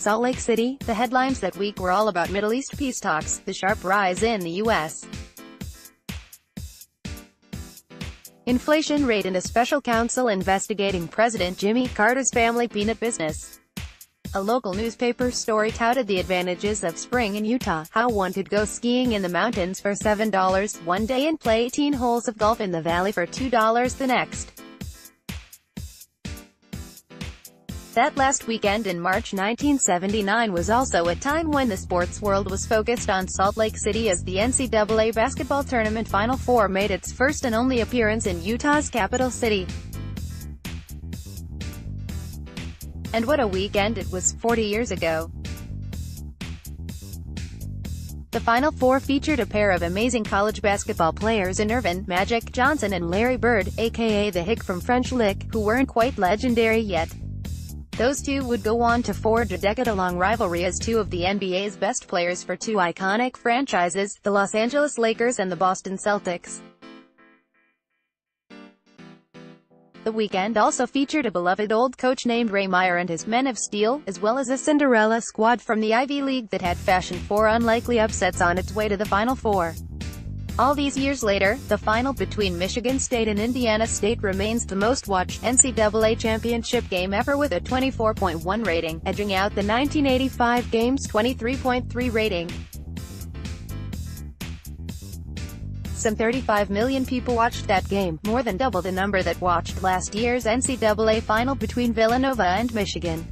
Salt Lake City. The headlines that week were all about Middle East peace talks, the sharp rise in the U.S. inflation rate, and a special counsel investigating President Jimmy Carter's family peanut business. A local newspaper story touted the advantages of spring in Utah, how one could go skiing in the mountains for $7 one day and play 18 holes of golf in the valley for $2 the next. That last weekend in March 1979 was also a time when the sports world was focused on Salt Lake City as the NCAA basketball tournament Final Four made its first and only appearance in Utah's capital city. And what a weekend it was, 40 years ago. The Final Four featured a pair of amazing college basketball players in Earvin "Magic" Johnson and Larry Bird, aka the Hick from French Lick, who weren't quite legendary yet. Those two would go on to forge a decade-long rivalry as two of the NBA's best players for two iconic franchises, the Los Angeles Lakers and the Boston Celtics. The weekend also featured a beloved old coach named Ray Meyer and his Men of Steel, as well as a Cinderella squad from the Ivy League that had fashioned 4 unlikely upsets on its way to the Final Four. All these years later, the final between Michigan State and Indiana State remains the most-watched NCAA championship game ever with a 24.1 rating, edging out the 1985 game's 23.3 rating. Some 35 million people watched that game, more than double the number that watched last year's NCAA final between Villanova and Michigan.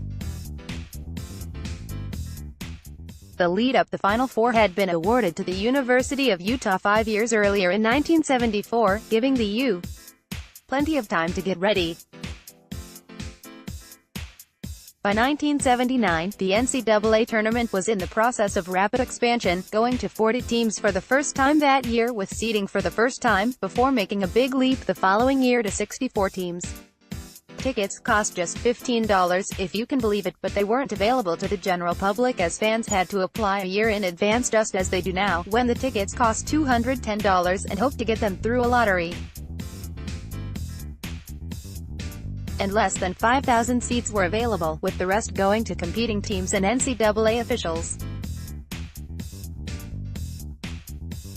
The lead-up the Final Four had been awarded to the University of Utah 5 years earlier in 1974, giving the U plenty of time to get ready. By 1979, the NCAA tournament was in the process of rapid expansion, going to 40 teams for the first time that year with seeding for the first time, before making a big leap the following year to 64 teams. Tickets cost just $15, if you can believe it, but they weren't available to the general public as fans had to apply a year in advance just as they do now, when the tickets cost $210 and hope to get them through a lottery. And less than 5,000 seats were available, with the rest going to competing teams and NCAA officials.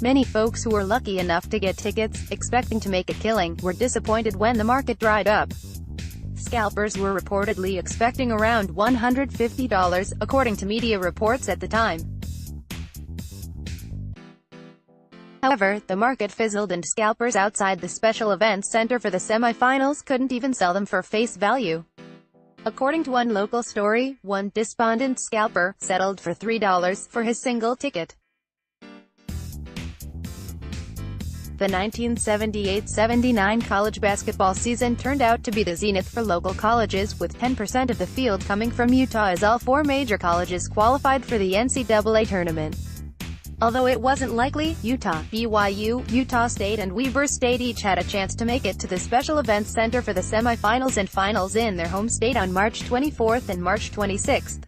Many folks who were lucky enough to get tickets, expecting to make a killing, were disappointed when the market dried up. Scalpers were reportedly expecting around $150, according to media reports at the time. However, the market fizzled and scalpers outside the Special Events Center for the semifinals couldn't even sell them for face value. According to one local story, one despondent scalper settled for $3 for his single ticket. The 1978-79 college basketball season turned out to be the zenith for local colleges, with 10% of the field coming from Utah as all 4 major colleges qualified for the NCAA tournament. Although it wasn't likely, Utah, BYU, Utah State and Weber State each had a chance to make it to the Special Events Center for the semifinals and finals in their home state on March 24 and March 26.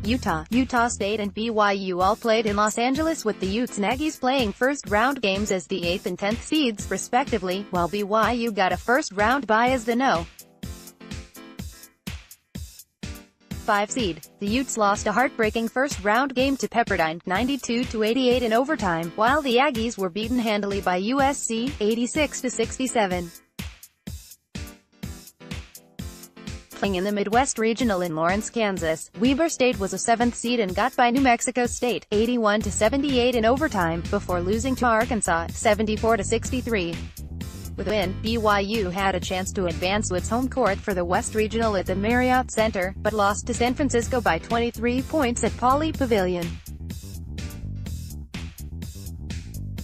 Utah, Utah State and BYU all played in Los Angeles, with the Utes and Aggies playing first-round games as the 8th and 10th seeds, respectively, while BYU got a first-round bye as the No. 5 seed. The Utes lost a heartbreaking first-round game to Pepperdine, 92-88 in overtime, while the Aggies were beaten handily by USC, 86-67. In the Midwest Regional in Lawrence, Kansas, Weber State was a 7th seed and got by New Mexico State, 81-78 in overtime, before losing to Arkansas, 74-63. With a win, BYU had a chance to advance to its home court for the West Regional at the Marriott Center, but lost to San Francisco by 23 points at Pauley Pavilion.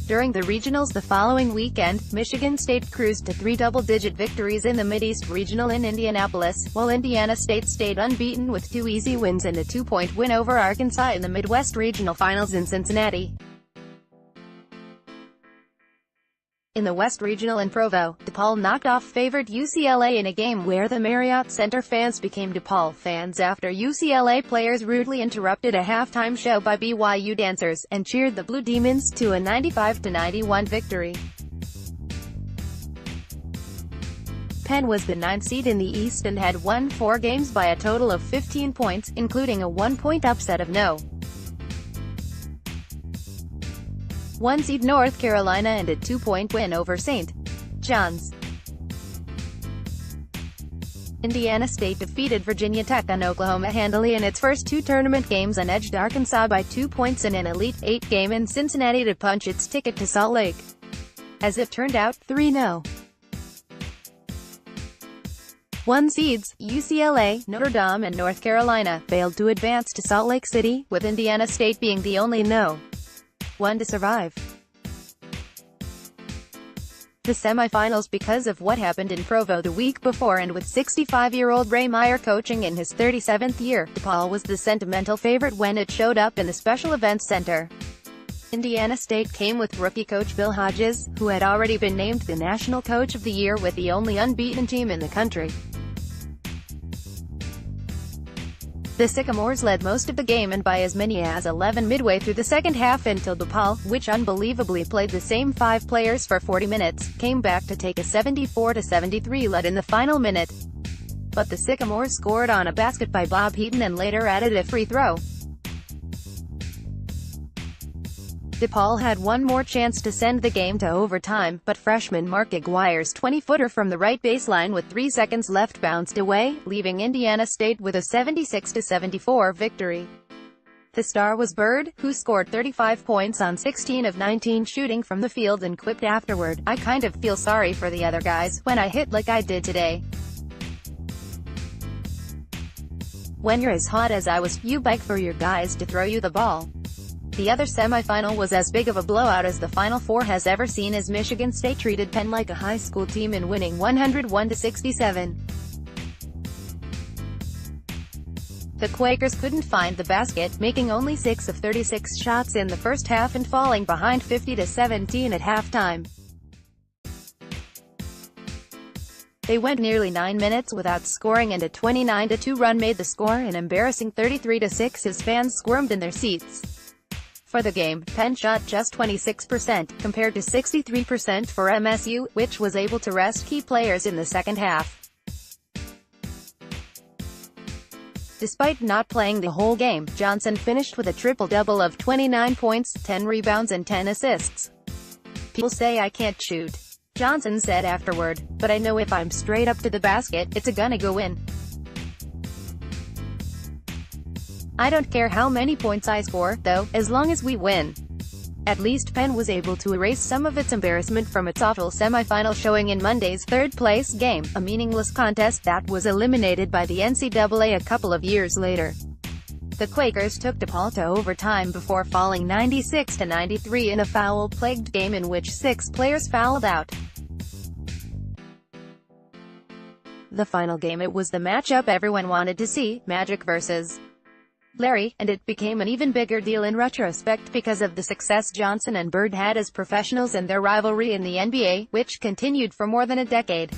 During the regionals the following weekend, Michigan State cruised to 3 double-digit victories in the Mideast Regional in Indianapolis, while Indiana State stayed unbeaten with 2 easy wins and a 2-point win over Arkansas in the Midwest Regional Finals in Cincinnati. In the West Regional in Provo, DePaul knocked off favored UCLA in a game where the Marriott Center fans became DePaul fans after UCLA players rudely interrupted a halftime show by BYU dancers, and cheered the Blue Demons to a 95-91 victory. Penn was the 9th seed in the East and had won 4 games by a total of 15 points, including a 1-point upset of No. 1 seed North Carolina and a 2-point win over St. John's. Indiana State defeated Virginia Tech and Oklahoma handily in its first 2 tournament games and edged Arkansas by 2 points in an Elite 8 game in Cincinnati to punch its ticket to Salt Lake. As it turned out, 3 No. 1 seeds, UCLA, Notre Dame and North Carolina, failed to advance to Salt Lake City, with Indiana State being the only No. 1 to survive the semifinals because of what happened in Provo the week before, and with 65-year-old Ray Meyer coaching in his 37th year, DePaul was the sentimental favorite when it showed up in the Special Events Center. Indiana State came with rookie coach Bill Hodges, who had already been named the National Coach of the Year with the only unbeaten team in the country. The Sycamores led most of the game and by as many as 11 midway through the second half until DePaul, which unbelievably played the same 5 players for 40 minutes, came back to take a 74-73 lead in the final minute. But the Sycamores scored on a basket by Bob Heaton and later added a free throw. DePaul had one more chance to send the game to overtime, but freshman Mark Aguirre's 20-footer from the right baseline with 3 seconds left bounced away, leaving Indiana State with a 76-74 victory. The star was Bird, who scored 35 points on 16 of 19 shooting from the field and quipped afterward, "I kind of feel sorry for the other guys, when I hit like I did today. When you're as hot as I was, you beg for your guys to throw you the ball." The other semifinal was as big of a blowout as the Final Four has ever seen, as Michigan State treated Penn like a high school team in winning 101-67. The Quakers couldn't find the basket, making only 6 of 36 shots in the first half and falling behind 50-17 at halftime. They went nearly 9 minutes without scoring, and a 29-2 run made the score an embarrassing 33-6 as fans squirmed in their seats. For the game, Penn shot just 26%, compared to 63% for MSU, which was able to rest key players in the second half. Despite not playing the whole game, Johnson finished with a triple-double of 29 points, 10 rebounds and 10 assists. "People say I can't shoot," Johnson said afterward, "but I know if I'm straight up to the basket, it's gonna go in. I don't care how many points I score, though, as long as we win." At least Penn was able to erase some of its embarrassment from its awful semifinal showing in Monday's third-place game, a meaningless contest that was eliminated by the NCAA a couple of years later. The Quakers took DePaul to overtime before falling 96-93 in a foul-plagued game in which 6 players fouled out. The final game, it was the matchup everyone wanted to see, Magic vs. Larry, and it became an even bigger deal in retrospect because of the success Johnson and Bird had as professionals and their rivalry in the NBA, which continued for more than a decade.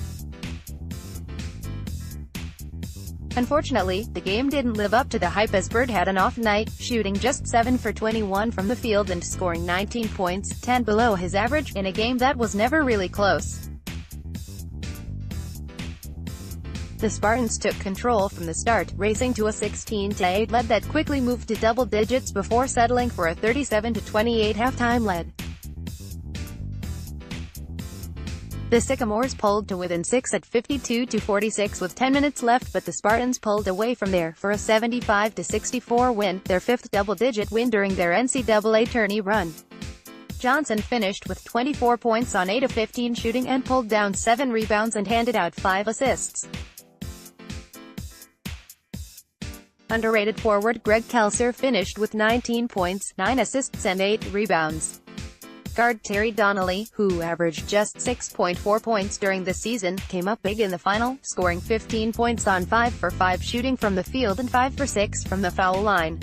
Unfortunately, the game didn't live up to the hype as Bird had an off night, shooting just 7 for 21 from the field and scoring 19 points, 10 below his average, in a game that was never really close. The Spartans took control from the start, racing to a 16-8 lead that quickly moved to double digits before settling for a 37-28 halftime lead. The Sycamores pulled to within 6 at 52-46 with 10 minutes left, but the Spartans pulled away from there for a 75-64 win, their 5th double-digit win during their NCAA tourney run. Johnson finished with 24 points on 8 of 15 shooting and pulled down 7 rebounds and handed out 5 assists. Underrated forward Greg Kelser finished with 19 points, 9 assists and 8 rebounds. Guard Terry Donnelly, who averaged just 6.4 points during the season, came up big in the final, scoring 15 points on 5 for 5 shooting from the field and 5 for 6 from the foul line.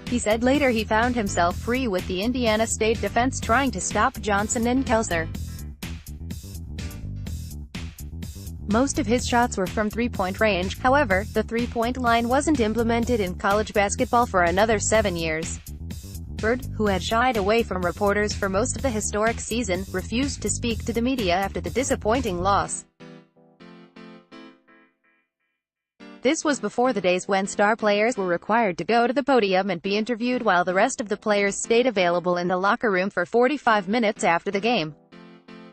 He said later he found himself free with the Indiana State defense trying to stop Johnson and Kelser. Most of his shots were from three-point range, however, the three-point line wasn't implemented in college basketball for another 7 years. Bird, who had shied away from reporters for most of the historic season, refused to speak to the media after the disappointing loss. This was before the days when star players were required to go to the podium and be interviewed while the rest of the players stayed available in the locker room for 45 minutes after the game.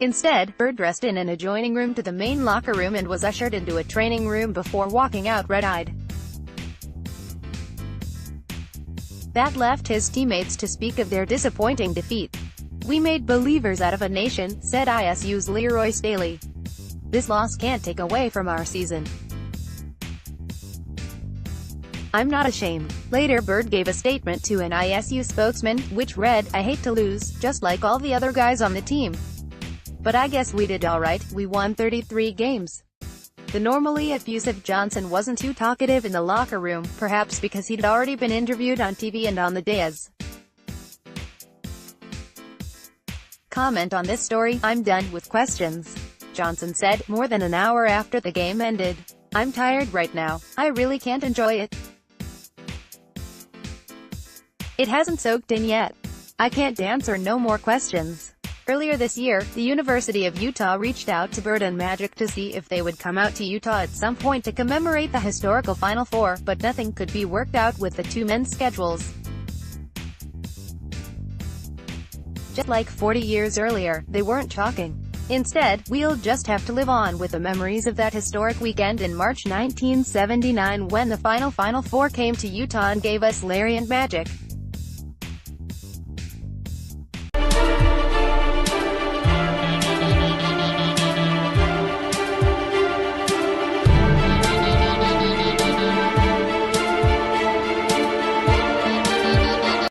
Instead, Bird dressed in an adjoining room to the main locker room and was ushered into a training room before walking out red-eyed. That left his teammates to speak of their disappointing defeat. "We made believers out of a nation," said ISU's Leroy Staley. "This loss can't take away from our season. I'm not ashamed." Later, Bird gave a statement to an ISU spokesman, which read, "I hate to lose, just like all the other guys on the team. But I guess we did alright, we won 33 games." The normally effusive Johnson wasn't too talkative in the locker room, perhaps because he'd already been interviewed on TV and on the dais. Comment on this story: "I'm done with questions," Johnson said, more than an hour after the game ended. "I'm tired right now. I really can't enjoy it. It hasn't soaked in yet. I can't answer no more questions." Earlier this year, the University of Utah reached out to Bird and Magic to see if they would come out to Utah at some point to commemorate the historical Final Four, but nothing could be worked out with the two men's schedules. Just like 40 years earlier, they weren't talking. Instead, we'll just have to live on with the memories of that historic weekend in March 1979 when the Final Four came to Utah and gave us Larry and Magic.